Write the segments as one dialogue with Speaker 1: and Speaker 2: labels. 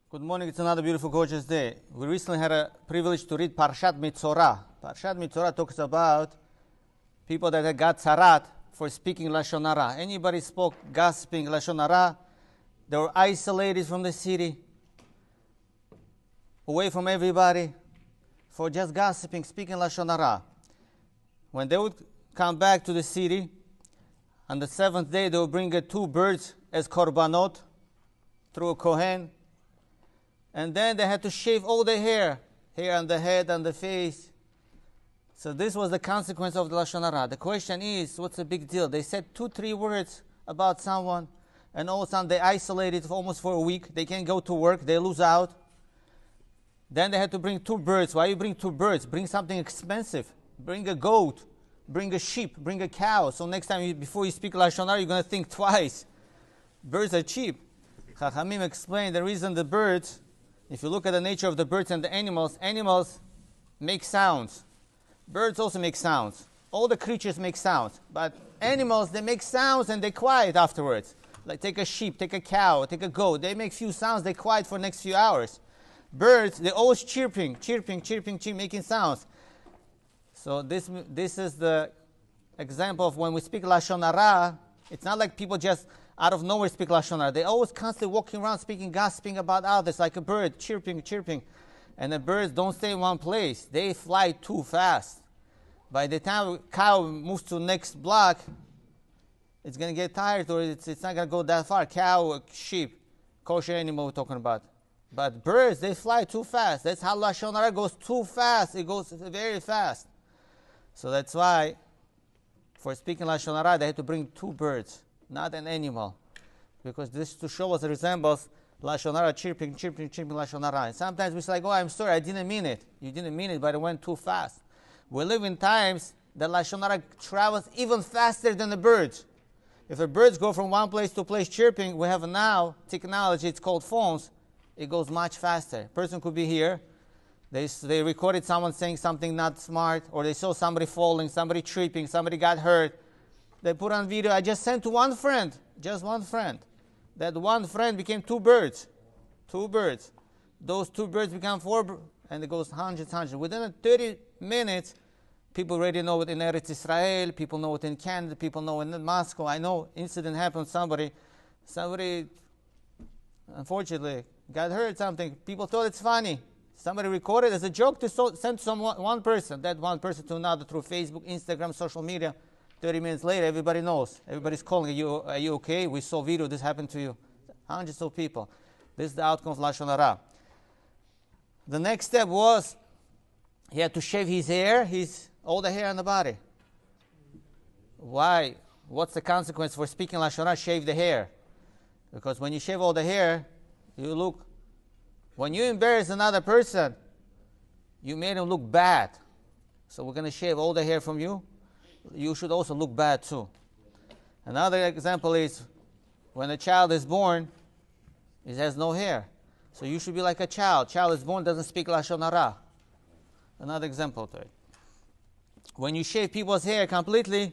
Speaker 1: Good morning. It's another beautiful, gorgeous day. We recently had a privilege to read Parshat Mitzorah. Parshat Mitzorah talks about people that had got tzaraat for speaking Lashon Hara. Anybody spoke gossiping Lashon Hara, they were isolated from the city, away from everybody, for just gossiping, speaking Lashon Hara. When they would come back to the city, on the seventh day they would bring two birds as korbanot through a kohen. And then they had to shave all the hair on the head and the face. So this was the consequence of the Lashon Hara. The question is, what's the big deal? They said 2-3 words about someone, and all of a sudden they isolated almost for a week. They can't go to work. They lose out. Then they had to bring 2 birds. Why you bring 2 birds? Bring something expensive. Bring a goat. Bring a sheep. Bring a cow. So next time, before you speak Lashon Hara, you're going to think twice. Birds are cheap. Chachamim explained the reason the birds, if you look at the nature of the birds and the animals make sounds. Birds also make sounds. All the creatures make sounds. But animals, they make sounds and they quiet afterwards. Like take a sheep, take a cow, take a goat. They make few sounds, they quiet for the next few hours. Birds, they're always chirping, making sounds. So this is the example of when we speak Lashon Hara. It's not like people just out of nowhere speak Lashon Hara. They always constantly walking around speaking, gossiping about others, like a bird, chirping. And the birds don't stay in one place. They fly too fast. By the time a cow moves to the next block, it's going to get tired, or it's not going to go that far. Cow, sheep, kosher animal we're talking about. But birds, they fly too fast. That's how Lashon Hara goes too fast. It goes very fast. So that's why, for speaking Lashon Hara, they had to bring 2 birds, not an animal, because this to show us it resembles Lashon Hara, chirping Lashon Hara. And sometimes we say, like, oh, I'm sorry, I didn't mean it. You didn't mean it, but it went too fast. We live in times that Lashon Hara travels even faster than the birds. If the birds go from one place to place chirping, we have now technology, it's called phones. It goes much faster. A person could be here. They recorded someone saying something not smart, or they saw somebody falling, somebody tripping, somebody got hurt. They put on video. I just sent to one friend, just one friend. That one friend became 2 birds. 2 birds. Those 2 birds become 4, and it goes hundreds. Within 30 minutes, people already know it in Eretz Israel, people know it in Canada, people know it in Moscow. I know incident happened, somebody, unfortunately, got hurt something. People thought it's funny. Somebody recorded as a joke to send to one person, that one person to another through Facebook, Instagram, social media. 30 minutes later, everybody knows. Everybody's calling, are you okay? We saw video, this happened to you. Hundreds of people. This is the outcome of Lashon Hara. The next step was, he had to shave his hair, all the hair on the body. Why? What's the consequence for speaking Lashon Hara? Shave the hair. Because when you shave all the hair, when you embarrass another person, you made him look bad. So we're going to shave all the hair from you. You should also look bad too. Another example is when a child is born, it has no hair. So you should be like a child. Child is born, doesn't speak Lashon Hara. Another example to it. When you shave people's hair completely,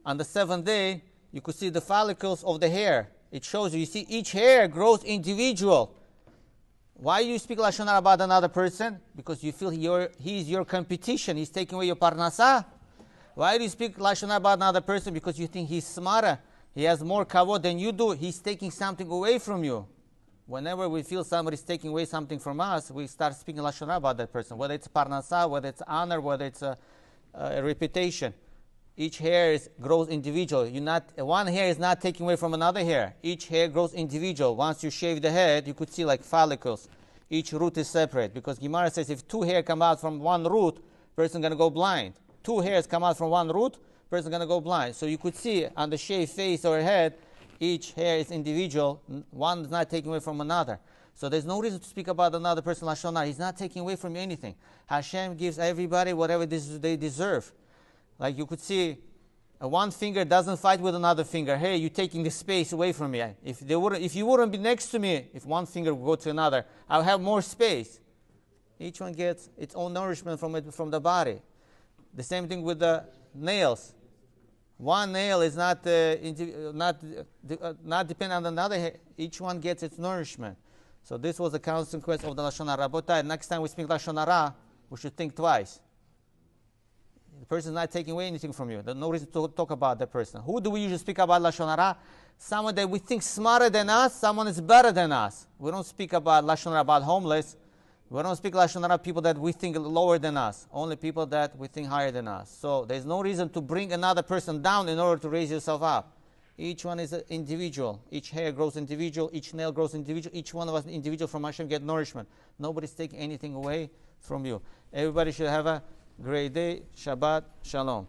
Speaker 1: on the 7th day, you could see the follicles of the hair. It shows you see each hair grows individual. Why do you speak Lashon Hara about another person? Because you feel he's your competition. He's taking away your parnasah. Why do you speak Lashon Hara about another person? Because you think he's smarter. He has more kavod than you do. He's taking something away from you. Whenever we feel somebody's taking away something from us, we start speaking Lashon Hara about that person. Whether it's parnasah, whether it's honor, whether it's a reputation. Each hair grows individual. One hair is not taking away from another hair. Each hair grows individual. Once you shave the head, you could see like follicles. Each root is separate. Because Gemara says if 2 hair come out from one root, person going to go blind. 2 hairs come out from one root, person going to go blind. So you could see on the shaved face or head, each hair is individual. One is not taking away from another. So there's no reason to speak about another person Lashon Hara. He's not taking away from you anything. Hashem gives everybody whatever they deserve. Like you could see, one finger doesn't fight with another finger. Hey, you're taking the space away from me. If you wouldn't be next to me, if one finger would go to another, I'll have more space. Each one gets its own nourishment from the body. The same thing with the nails. One nail is not dependent on another. Each one gets its nourishment. So this was the consequence of the Lashon Hara. Rabotai, next time we speak Lashon Hara, we should think twice. The person is not taking away anything from you. There's no reason to talk about that person. Who do we usually speak about Lashon Hara? Someone that we think smarter than us, someone is better than us. We don't speak about Lashon Hara about homeless. We don't speak Lashon Hara people that we think lower than us. Only people that we think higher than us. So there's no reason to bring another person down in order to raise yourself up. Each one is an individual. Each hair grows individual. Each nail grows individual. Each one of us individual from Hashem get nourishment. Nobody's taking anything away from you. Everybody should have a great day. Shabbat Shalom.